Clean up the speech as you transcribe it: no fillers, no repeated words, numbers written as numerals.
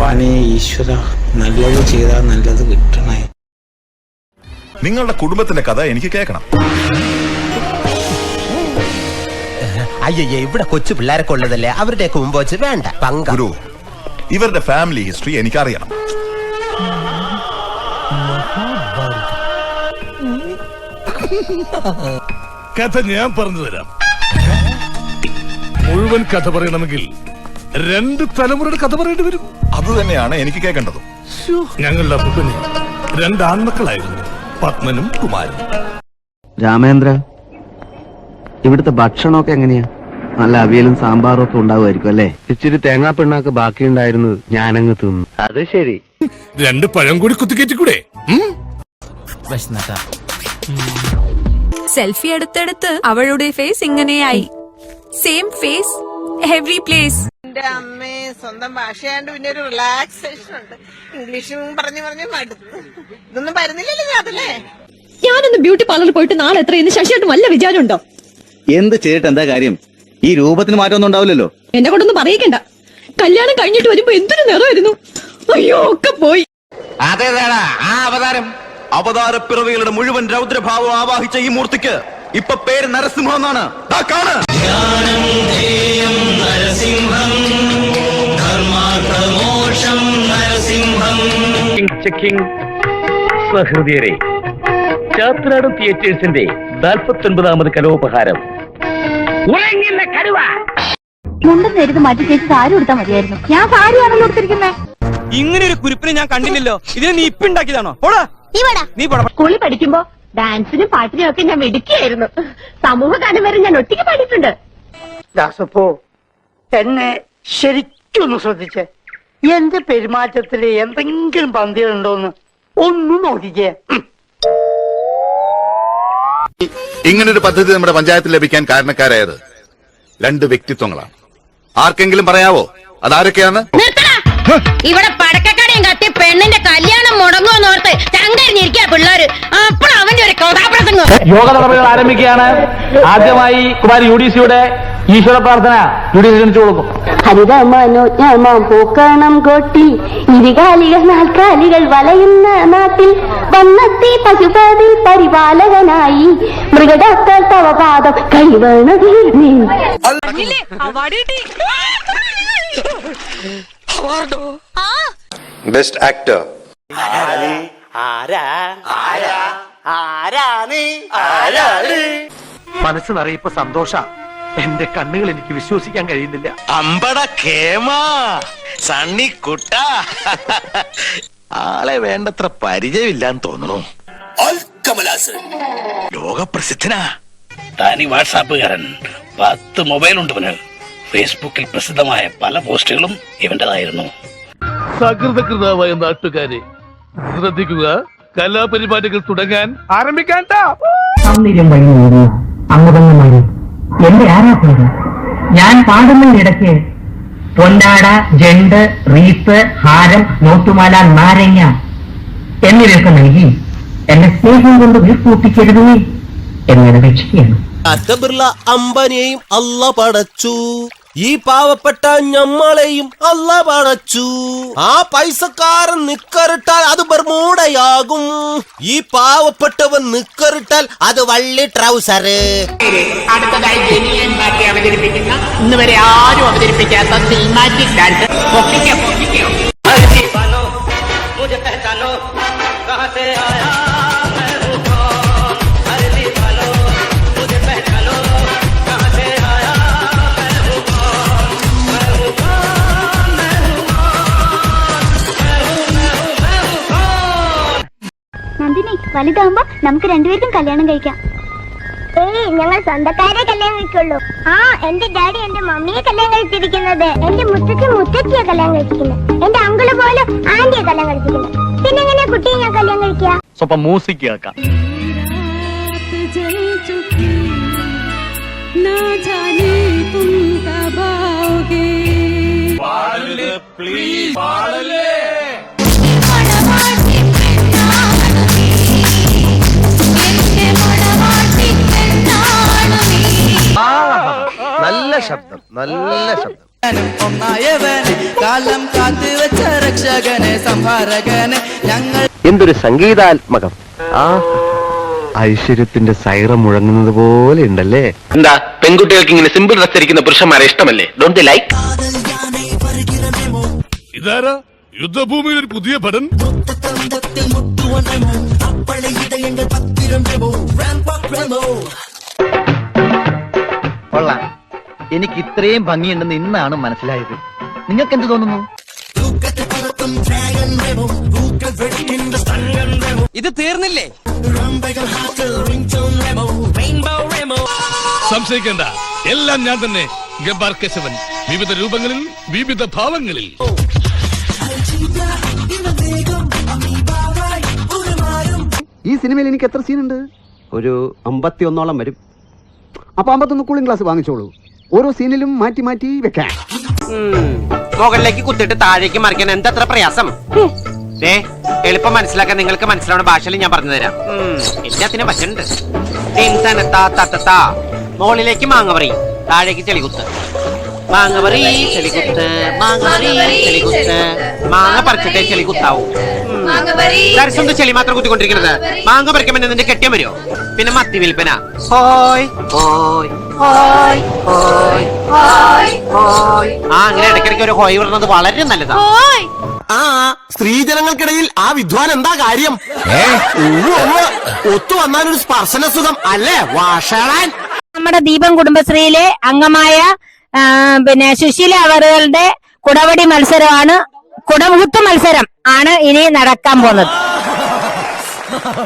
ഭഗവാനെ ഈശ്വര, നല്ലത് ചെയ്താൽ നല്ലത് കിട്ടണേ. നിങ്ങളുടെ കുടുംബത്തിന്റെ കഥ എനിക്ക് കേൾക്കണം. അയ്യേ, ഇവിടെ കൊച്ചു പിള്ളേരൊക്കെ ഉള്ളതല്ലേ, അവരുടെയൊക്കെ മുമ്പ് വെച്ച് വേണ്ട പങ്ക. ഗുരു, ഇവരുടെ ഫാമിലി ഹിസ്റ്ററി എനിക്കറിയണം. കഥ ഞാൻ പറഞ്ഞു തരാം. മുഴുവൻ കഥ പറയണമെങ്കിൽ 2 തലമുറയുടെ കഥ പറയേണ്ടി വരും. അത് തന്നെയാണ് എനിക്ക് കേൾക്കേണ്ടത്. ഞങ്ങളുടെ അപ്പൂപ്പന് 2 ആൺമക്കളായിരുന്നു, പത്മനും കുമാരനും. രാമേന്ദ്ര, ഇവിടുത്തെ ഭക്ഷണമൊക്കെ എങ്ങനെയാ? നല്ല അവിയലും സാമ്പാറും ഒക്കെ ഉണ്ടാവുമായിരിക്കും അല്ലേ? ഇച്ചിരി തേങ്ങാപ്പിണ്ണാക്ക് ബാക്കിയുണ്ടായിരുന്നു, ഞാനങ്ങ് തിന്നു. അത് ശരി. 2 പഴം കൂടി കുത്തിക്കേറ്റിക്കൂടെ? സെൽഫി എടുത്തെടുത്ത് അവളുടെ ഫേസ് ഇങ്ങനെയായി. Same face every place. എന്റെ അമ്മേ, സ്വന്തം ഭാഷയാണ്ട് പിന്നെ ഒരു റിലാക്സേഷൻ ഉണ്ട്. ഇംഗ്ലീഷും പറഞ്ഞു മടുത്തു. ഇതൊന്നും വരുന്നില്ലല്ലോ അതല്ലേ. ഞാനൊന്ന് ബ്യൂട്ടി പാർലറിൽ പോയിട്ട് നാളെ എത്രയെന്ന് ശശിയായിട്ട് വല്ല വിചാരം ഉണ്ടോ? എന്ത് ചെയ്തിട്ട് എന്താ കാര്യം? ഈ രൂപത്തിന് മാറ്റമൊന്നും ഉണ്ടാവില്ലല്ലോ. എന്നെ കൊണ്ടൊന്നും പറയിക്കണ്ട. കല്യാണം കഴിഞ്ഞിട്ട് വരുമ്പോ എന്തൊരു നിറമായിരുന്നു. അയ്യോ, ഒക്കെ പോയി. അതേതാടാ ആ അവതാരം? അവതാരപ്പിറവികളുടെ മുഴുവൻ രൗദ്രഭാവം ആവാഹിച്ച ഈ മൂർത്തിക്ക് ഇപ്പൊ പേര് നരസിംഹം എന്നാണ്. സഹൃദയരെ, ചാത്രാട് തിയേറ്റേഴ്സിന്റെ 49ാമത് കലോപഹാരം. ഉറങ്ങില്ല കടുവ. മുണ്ടും നേരിട്ട് മാറ്റി ചേച്ചി സാരി കൊടുത്താൽ മതിയായിരുന്നു. ഞാൻ സാരിയാണല്ലോ കൊടുത്തിരിക്കുന്നത്. ഇങ്ങനെ ഒരു കുരിപ്പിനെ ഞാൻ കണ്ടില്ലല്ലോ. ഇതിനെ നീ ഇപ്പിണ്ടാക്കിയതാണോ? നീ സ്കൂളിൽ പഠിക്കുമ്പോ ഡാൻസിനും പാട്ടിനും ഒക്കെ ഞാൻ മിടുക്കിയായിരുന്നു. സമൂഹ ഗാനം വരെ ഞാൻ ഒറ്റയ്ക്ക് പാടിയിട്ടുണ്ട്. ദാസപ്പോ, എന്നെ ശരിക്കൊന്ന് ശ്രദ്ധിച്ചേ. എന്റെ പെരുമാറ്റത്തില് എന്തെങ്കിലും പന്തികളുണ്ടോന്ന് ഒന്നും നോക്കിക്കേ. ഇങ്ങനൊരു പദ്ധതി നമ്മുടെ പഞ്ചായത്തിൽ ലഭിക്കാൻ കാരണക്കാരായത് 2 വ്യക്തിത്വങ്ങളാണ്. ആർക്കെങ്കിലും പറയാവോ അതാരൊക്കെയാണ്? ഇവിടെ പടക്കക്കടയും കത്തി പെണ്ണിന്റെ കല്യാണം മുടങ്ങുമെന്നോർത്ത് ചങ്കരിഞ്ഞിരിക്കുക പിള്ളേര്. അപ്പോൾ അവന്റെ ഒരു കഥാപ്രസംഗം. യോഗ നടപടികൾ ആരംഭിക്കുകയാണ്. ആദ്യമായി കുമാരി UDCയുടെ ഈശ്വര പ്രാർത്ഥന UDC ക്ഷണിച്ചു കൊടുക്കും. ഹരിതമനോജ്ഞമാം പൂക്കണം കൊട്ടി ഇരുകാലികൾ 4 കാലികൾ വലയുന്ന നാട്ടിൽ വന്നെത്തി പശുപതി പരിപാലകനായി മൃഗഡോക്ടർ തവപാദം കൈവണതിൽ. ബെസ്റ്റ് ആക്ടർ മനസ്സ് നിറയിപ്പോ സന്തോഷ. എന്റെ കണ്ണുകൾ എനിക്ക് വിശ്വസിക്കാൻ കഴിയുന്നില്ല. അമ്പട കേമാ സണ്ണിക്കുട്ട, ആളെ വേണ്ടത്ര പരിചയമില്ലാന്ന് തോന്നുന്നു. ലോകപ്രസിദ്ധനാ. താനി വാട്സാപ്പുകാരൻ. 10 മൊബൈലുണ്ട് ഇവന്. ഫേസ്ബുക്കിൽ പ്രസിദ്ധമായ പല പോസ്റ്റുകളും ഇവന്റേതായിരുന്നു. സകൃതകൃതാവായ നാട്ടുകാരെ ശ്രദ്ധിക്കുക, കലാപരിപാടികൾ തുടങ്ങാൻ ആരംഭിക്കാൻ. സൗന്ദര്യം വഴി അമ്മതങ്ങന്മാര് എന്റെ ആരാധന. ഞാൻ പാടുന്നതിനിടയ്ക്ക് പൊന്നാട, ജണ്ട്, റീത്ത്, ഹാരം, നോട്ടുമാല, നാരങ്ങ എന്നിവയൊക്കെ നൽകി എന്റെ സ്നേഹം കൊണ്ട് വീർപ്പൂട്ടിക്കരുതേ എന്നെ രക്ഷിക്കുകയാണ്. ബിർള അംബാനിയെയും അല്ല പടച്ചു, ഈ പാവപ്പെട്ട ഞമ്മളെയും അല്ല പടച്ചു. ആ പൈസക്കാരൻ നിക്കറിട്ടാൽ അത് ബർമൂടയാകും. ഈ പാവപ്പെട്ടവൻ നിക്കറിട്ടാൽ അത് വള്ളി ട്രൗസറ്. അടുത്തതായി ജെനിയൻ ബാക്കി അവതരിപ്പിക്കുന്ന ഇന്ന് വരെ ആരും അവതരിപ്പിക്കാത്ത സിനിമാറ്റിക് ഡാൻസ്. നന്ദിനി, വലുതാകുമ്പോ നമുക്ക് 2 പേർക്കും കല്യാണം കഴിക്കാം. ഞങ്ങൾ സ്വന്തക്കാരെ കല്യാണം കഴിക്കുള്ളൂ. എന്റെ ഡാഡി എന്റെ മമ്മിയെ കല്യാണം കഴിച്ചിരിക്കുന്നത്. എന്റെ മുത്തച്ഛിയെ കല്യാണം കഴിച്ചിരിക്കുന്നത്. എന്റെ അങ്കിള് പോലും ആന്റിയെ കല്യാണം കഴിച്ചിരിക്കുന്നത്. പിന്നെ എങ്ങനെ കുട്ടിയെ ഞാൻ കല്യാണം കഴിക്കുക? സ്വപ്പം മ്യൂസിക് കേൾക്കാം. നല്ല ശബ്ദം, നല്ല ശബ്ദം. ഒന്നായവൻ കാലം കാത്തു വെച്ച രക്ഷ രക്ഷകനെ സംഹാരകനെ ഞങ്ങൾ. എന്തൊരു സംഗീതാത്മകം. ആ ഐശ്വര്യത്തിന്റെ സൈറം മുഴങ്ങുന്നത് പോലെ ഉണ്ടല്ലേ. എന്താ പെൺകുട്ടികൾക്ക് ഇങ്ങനെ സിമ്പിൾ ഡ്രസ് ധരിക്കുന്ന പുരുഷന്മാരെ ഇഷ്ടമല്ലേ? Don't like? ഇതാരാ യുദ്ധഭൂമിയിൽ ഒരു പുതിയ പടൻ? കൊള്ളാം. എനിക്ക് ഇത്രയും ഭംഗിയുണ്ടെന്ന് ഇന്നാണ് മനസ്സിലായത്. നിങ്ങൾക്ക് എന്ത് തോന്നുന്നു? ഇത് തീർന്നില്ലേ? സംശയിക്കേണ്ട, എല്ലാം ഞാൻ തന്നെ. ഗബ്ബാർ കേശവൻ, വിവിധ രൂപങ്ങളിൽ വിവിധ ഭാവങ്ങളിൽ. ഈ സിനിമയിൽ എനിക്ക് എത്ര സീനുണ്ട്? ഒരു 51ഓളം വരും. അപ്പൊ 51 കൂളിംഗ് ഗ്ലാസ് വാങ്ങിച്ചോളൂ. ഓരോ സീനിലും മാറ്റി മാറ്റി വെക്കാം. മുകളിലേക്ക് കുത്തിട്ട് താഴേക്ക് മറിക്കാൻ എന്തത്ര പ്രയാസം? എളുപ്പം മനസ്സിലാക്കാൻ നിങ്ങൾക്ക് മനസ്സിലാവുന്ന ഭാഷയിൽ ഞാൻ പറഞ്ഞു തരാം. എല്ലാത്തിനും പറ്റുന്നുണ്ട്. മുകളിലേക്ക് മാങ്ങപറി, താഴേക്ക് ചെളികുത്ത്. മാങ്ങപറി ചെളികുത്ത്, മാങ്ങപറി ചെളികുത്ത്. മാങ്ങ പറിച്ചിട്ടേ ചെളികുത്താവൂ. ദർശനം ചെളി മാത്രം കുത്തിക്കൊണ്ടിരിക്കുന്നത്. മാങ്ങ പറിക്കുമ്പോൾ നിന്റെ കെട്ടിയം വരുമോ? പിന്നെ മത്തി വിൽപ്പന. ഹോയ് ഹോയ് ഹോയ് ഹോയ് ഹോയ് ഹോയ്. ആ അങ്ങനെ ഇടയ്ക്കിടയ്ക്ക് ഒരു ഹോയ് വിടുന്നത് വളരെ നല്ലതാണ്. ആ സ്ത്രീജനങ്ങൾക്കിടയിൽ ആ വിദ്വാൻ എന്താ കാര്യം? ഒത്തു വന്നാലൊരു സ്പർശന സുഖം അല്ലേ വാഷാളാൻ? നമ്മുടെ ദീപം കുടുംബശ്രീയിലെ അംഗമായ പിന്നെ സുശീല അവറുകളുടെ കുടവടി മത്സരമാണ്, കുടമുഹൂർത്ത മത്സരം ആണ് ഇനി നടക്കാൻ പോകുന്നത്.